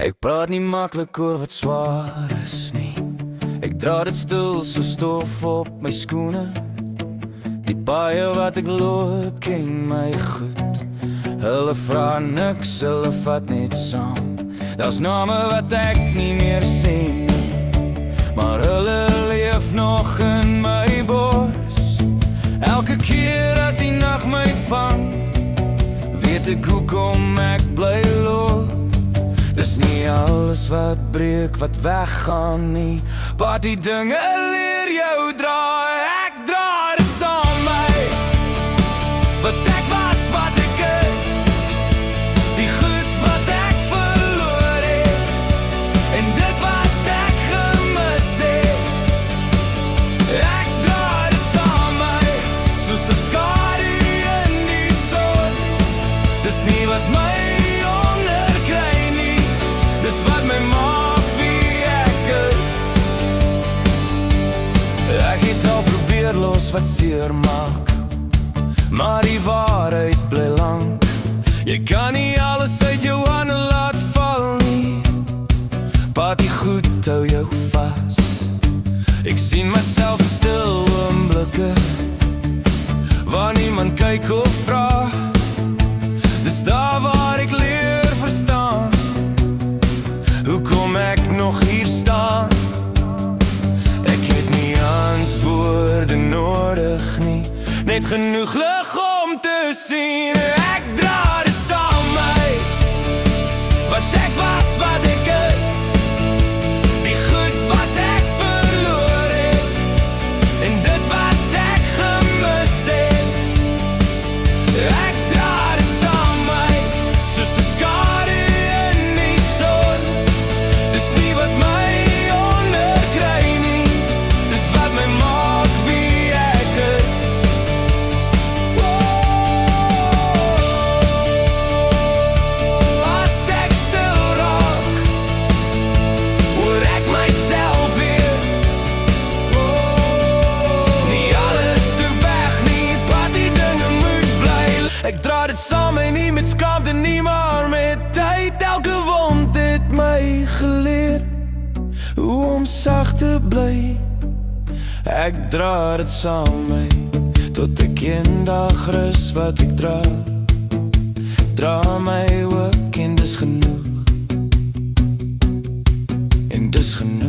Ek praat nie maklik oor wat swaar is nie. Ek dra dit stil so stof op my skoene. Die paaie wat ek loop ken my goed. Hulle vra niks, hulle vat net saam. Daar's name wat ek nie meer sien nie, maar hulle leef nog in my bors. Elke keer as die nag my vang, weet ek hoekom ek bly loop. Dis nie alles wat breek, wat weggaan nie, maar die dinge leer jou dra. Ek dra dit saam my, wat ek was, wat ek is, die goed wat ek verloor het, en dit wat ek gemis het. Ek dra dit saam my, soos 'n skadu in die son. Dis nie wat my wat my maak wie ek is. Ek het al probeer los wat seer maak, maar die waarheid bly lang. Jy kan nie alles uit jou hande laat val nie, maar die goed hou jou vas. Ek sien myself in stil oomblikke, waar niemand kyk of vra. Dis daar waar ek leer verstaan hoekom ek nog hier staan. Ek het nie antwoorde nodig nie, net genoeg lig om te sien. Ek dra dit saam my, wat ek was, wat ek is, die goed wat ek verloor het, en dit wat ek gemis het. Ek dra dit saam my, soos 'n skadu in die son. Dis nie wat my onderkry nie, dis wat my maak wie ek is. As ek stil raak, hoor ek myself weer. Nie alles hoef weg nie, maar die dinge moet bly. Ek dra dit saam my, nie met skaamte nie, maar met tyd. Elke wond het my geleer hoe om sag te bly. Ek dra dit saam my, tot ek eendag rus wat ek dra. Dra my ook en dis genoeg, en dis genoeg.